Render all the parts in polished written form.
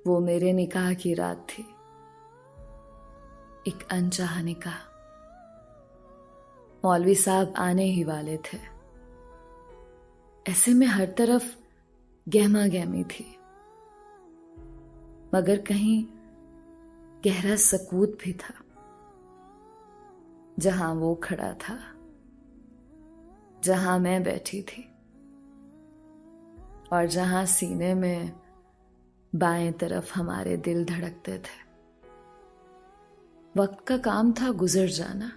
वो मेरे निकाह की रात थी, एक अनचाहा निकाह। मौलवी साहब आने ही वाले थे। ऐसे में हर तरफ गहमा गहमी थी, मगर कहीं गहरा सकूत भी था। जहां वो खड़ा था, जहां मैं बैठी थी, और जहां सीने में बाएं तरफ हमारे दिल धड़कते थे। वक्त का काम था गुजर जाना,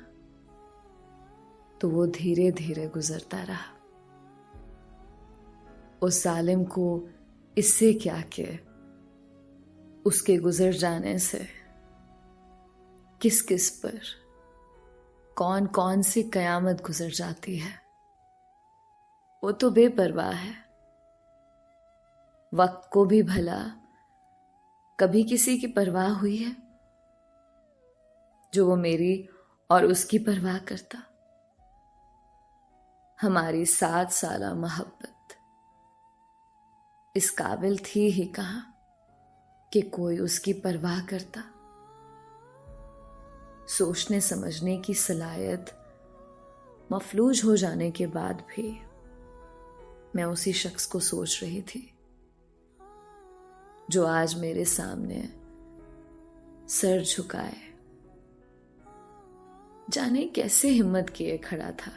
तो वो धीरे धीरे गुजरता रहा। उस जालिम को इससे क्या कि उसके गुजर जाने से किस किस पर कौन कौन सी कयामत गुजर जाती है। वो तो बेपरवाह है। वक्त को भी भला कभी किसी की परवाह हुई है जो वो मेरी और उसकी परवाह करता। हमारी 7 साला मोहब्बत इस काबिल थी ही कहां कि कोई उसकी परवाह करता। सोचने समझने की सलाहियत मफलूज हो जाने के बाद भी मैं उसी शख्स को सोच रही थी जो आज मेरे सामने सर झुकाए जाने कैसे हिम्मत किए खड़ा था।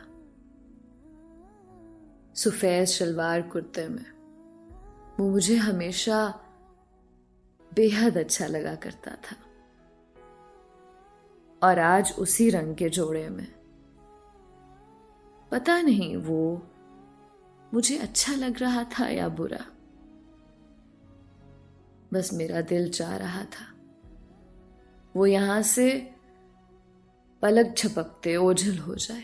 सफेद शलवार कुर्ते में वो मुझे हमेशा बेहद अच्छा लगा करता था, और आज उसी रंग के जोड़े में पता नहीं वो मुझे अच्छा लग रहा था या बुरा। बस मेरा दिल चाह रहा था वो यहां से पलक झपकते ओझल हो जाए,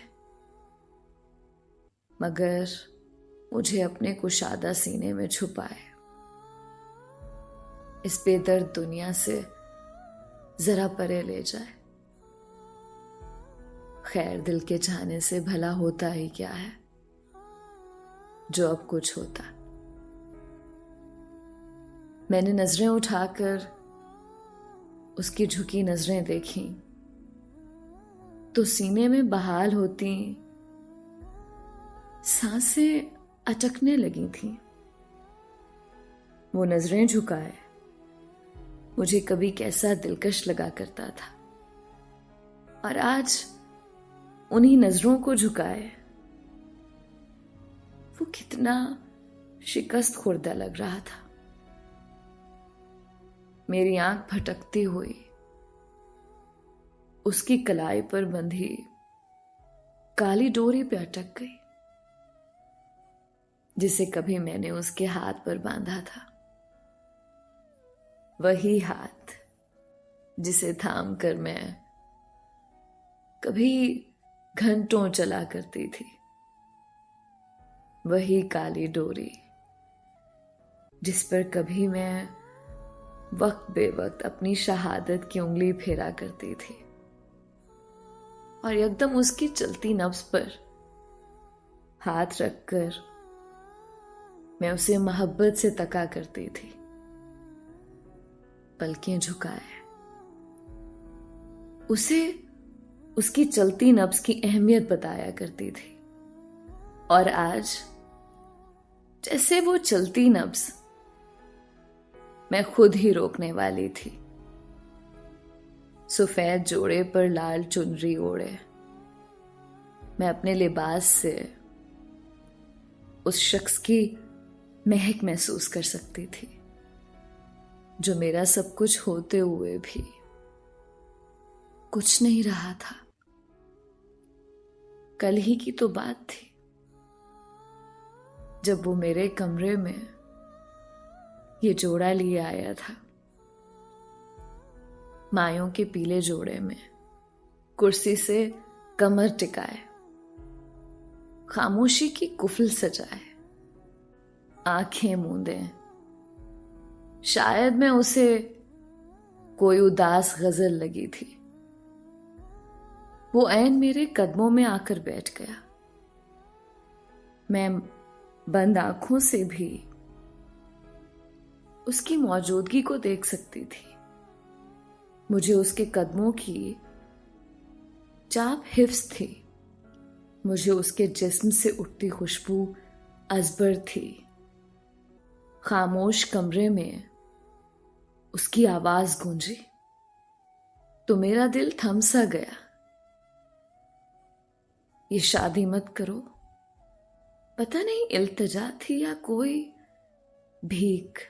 मगर मुझे अपने कुशादा सीने में छुपाए, इस बेदर्द दुनिया से जरा परे ले जाए। खैर, दिल के चाहने से भला होता ही क्या है जो अब कुछ होता। मैंने नजरें उठाकर उसकी झुकी नजरें देखी तो सीने में बहाल होती सांसें अटकने लगी थीं। वो नजरें झुकाए मुझे कभी कैसा दिलकश लगा करता था, और आज उन्हीं नजरों को झुकाए वो कितना शिकस्त खुर्दा लग रहा था। मेरी आंख भटकती हुई उसकी कलाई पर बंधी काली डोरी पे अटक गई, जिसे कभी मैंने उसके हाथ पर बांधा था। वही हाथ जिसे थाम कर मैं कभी घंटों चला करती थी। वही काली डोरी जिस पर कभी मैं वक्त बेवक्त अपनी शहादत की उंगली फेरा करती थी, और एकदम उसकी चलती नब्ज पर हाथ रखकर मैं उसे मोहब्बत से तका करती थी, पलकें झुकाए उसे उसकी चलती नब्ज की अहमियत बताया करती थी। और आज जैसे वो चलती नब्ज मैं खुद ही रोकने वाली थी। सफेद जोड़े पर लाल चुनरी ओढ़े मैं अपने लिबास से उस शख्स की महक महसूस कर सकती थी जो मेरा सब कुछ होते हुए भी कुछ नहीं रहा था। कल ही की तो बात थी जब वो मेरे कमरे में ये जोड़ा लिए आया था। मायों के पीले जोड़े में कुर्सी से कमर टिकाए, खामोशी की कुफल सजाए, आंखें मूंदे। शायद मैं उसे कोई उदास गजल लगी थी। वो ऐन मेरे कदमों में आकर बैठ गया। मैं बंद आंखों से भी उसकी मौजूदगी को देख सकती थी। मुझे उसके कदमों की चाप हिफ्स थी। मुझे उसके जिस्म से उठती खुशबू अजबर थी। खामोश कमरे में उसकी आवाज गूंजी तो मेरा दिल थम सा गया। ये शादी मत करो, पता नहीं इल्तिजा थी या कोई भीख,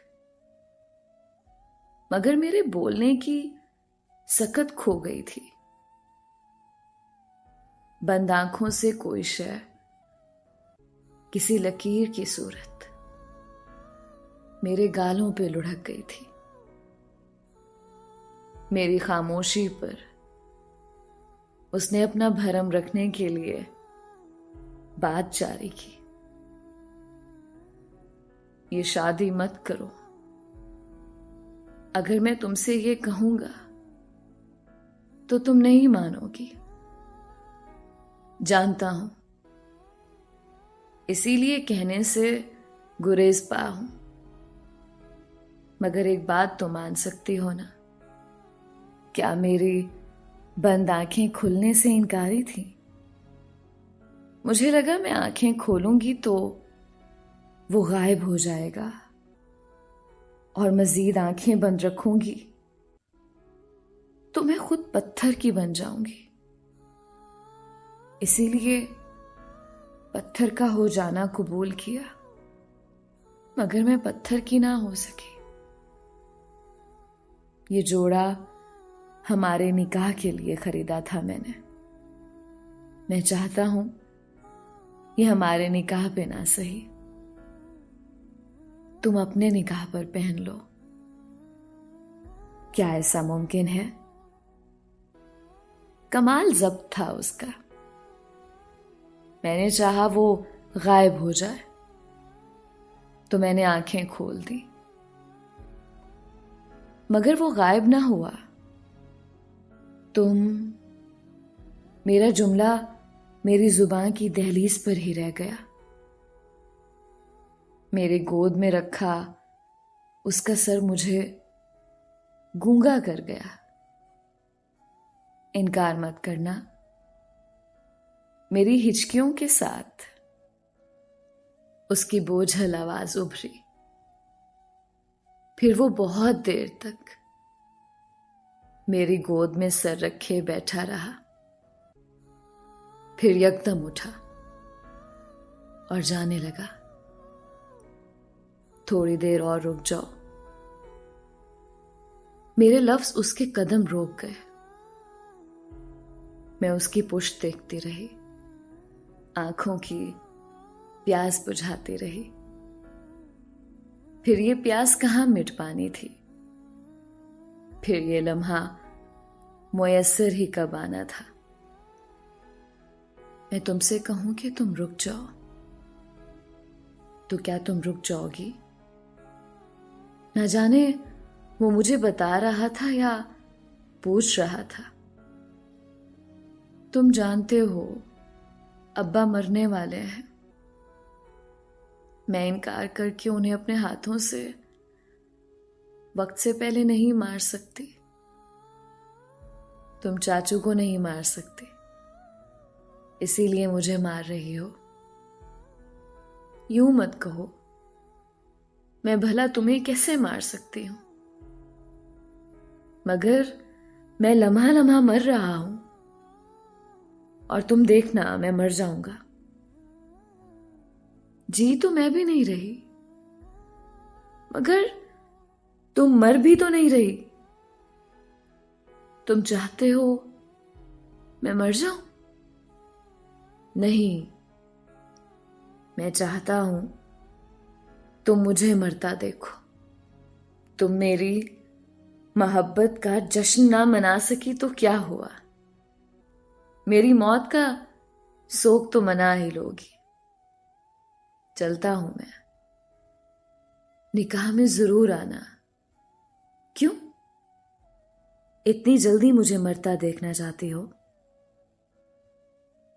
मगर मेरे बोलने की सकत खो गई थी। बंद आंखों से कोई शय, किसी लकीर की सूरत मेरे गालों पे लुढ़क गई थी। मेरी खामोशी पर उसने अपना भरम रखने के लिए बात जारी की। ये शादी मत करो। अगर मैं तुमसे ये कहूंगा तो तुम नहीं मानोगी, जानता हूं। इसीलिए कहने से गुरेज पा हूं। मगर एक बात तो मान सकती हो ना, क्या मेरी बंद आंखें खुलने से इनकारी थी? मुझे लगा मैं आंखें खोलूंगी तो वो गायब हो जाएगा और मजीद आंखें बंद रखूंगी तो मैं खुद पत्थर की बन जाऊंगी। इसीलिए पत्थर का हो जाना कबूल किया, मगर मैं पत्थर की ना हो सकी। ये जोड़ा हमारे निकाह के लिए खरीदा था मैंने। मैं चाहता हूं ये हमारे निकाह पे ना सही, तुम अपने निकाह पर पहन लो। क्या ऐसा मुमकिन है? कमाल जब्त था उसका। मैंने चाहा वो गायब हो जाए तो मैंने आंखें खोल दी, मगर वो गायब ना हुआ। मेरा जुमला मेरी जुबान की दहलीज पर ही रह गया। मेरे गोद में रखा उसका सर मुझे गूंगा कर गया। इनकार मत करना। मेरी हिचकियों के साथ उसकी बोझल आवाज उभरी। फिर वो बहुत देर तक मेरी गोद में सर रखे बैठा रहा। फिर यकदम उठा और जाने लगा। थोड़ी देर और रुक जाओ। मेरे लफ्ज उसके कदम रोक गए। मैं उसकी पुश्त देखती रही, आंखों की प्यास बुझाती रही। फिर ये प्यास कहां मिट पानी थी। फिर ये लम्हा मुयस्सर ही कब आना था। मैं तुमसे कहूं कि तुम रुक जाओ तो क्या तुम रुक जाओगी? न जाने वो मुझे बता रहा था या पूछ रहा था। तुम जानते हो अब्बा मरने वाले हैं। मैं इनकार करके उन्हें अपने हाथों से वक्त से पहले नहीं मार सकती। तुम चाचू को नहीं मार सकती, इसीलिए मुझे मार रही हो। यूं मत कहो। मैं भला तुम्हें कैसे मार सकती हूं? मगर मैं लम्हा लम्हा मर रहा हूं और तुम देखना मैं मर जाऊंगा। जी तो मैं भी नहीं रही, मगर तुम मर भी तो नहीं रही। तुम चाहते हो मैं मर जाऊं? नहीं, मैं चाहता हूं तुम मुझे मरता देखो। तुम मेरी मोहब्बत का जश्न ना मना सकी तो क्या हुआ, मेरी मौत का शोक तो मना ही लोगी। चलता हूं मैं, निकाह में जरूर आना। क्यों इतनी जल्दी मुझे मरता देखना चाहती हो?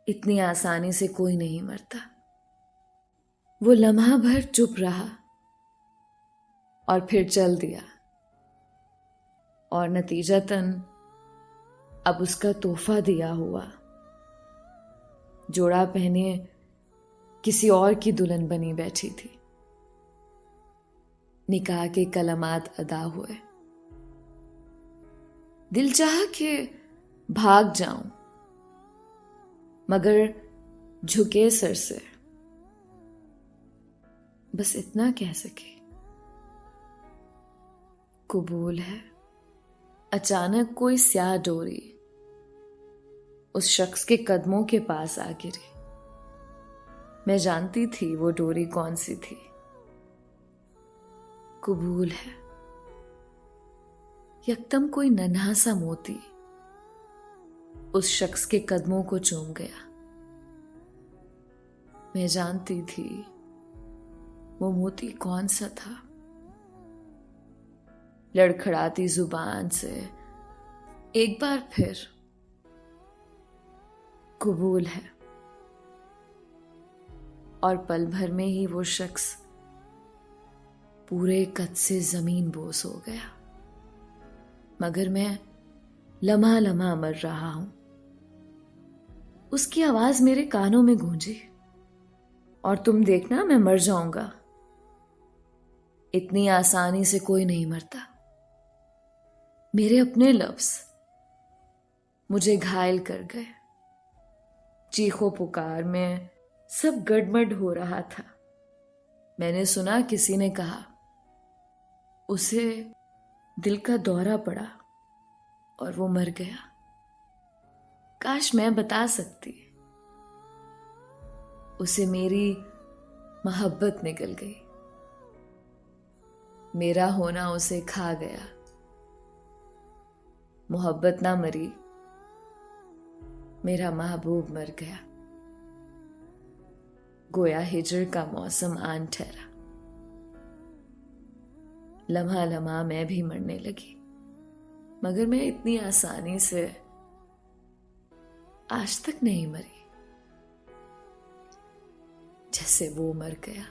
इतनी आसानी से कोई नहीं मरता। वो लम्हा भर चुप रहा और फिर चल दिया। और नतीजतन अब उसका तोहफा दिया हुआ जोड़ा पहने किसी और की दुल्हन बनी बैठी थी। निकाह के कलमात अदा हुए। दिल चाहा कि भाग जाऊं, मगर झुके सर से बस इतना कह सके, कबूल है। अचानक कोई स्याह डोरी उस शख्स के कदमों के पास आ गिरी। मैं जानती थी वो डोरी कौन सी थी। कबूल है। यकदम कोई नन्हा सा मोती उस शख्स के कदमों को चूम गया। मैं जानती थी वो मोती कौन सा था। लड़खड़ाती जुबान से एक बार फिर कबूल है। और पल भर में ही वो शख्स पूरे कद से जमीन बोस हो गया। मगर मैं लम्हा लम्हा मर रहा हूं। उसकी आवाज मेरे कानों में गूंजी, और तुम देखना मैं मर जाऊंगा। इतनी आसानी से कोई नहीं मरता। मेरे अपने लफ्ज मुझे घायल कर गए। चीखो पुकार में सब गड़बड़ हो रहा था। मैंने सुना किसी ने कहा उसे दिल का दौरा पड़ा और वो मर गया। काश मैं बता सकती। उसे मेरी मोहब्बत निकल गई। मेरा होना उसे खा गया। मोहब्बत ना मरी, मेरा महबूब मर गया। गोया हिजर का मौसम आन ठहरा। लम्हा लम्हा मैं भी मरने लगी, मगर मैं इतनी आसानी से आज तक नहीं मरी जैसे वो मर गया।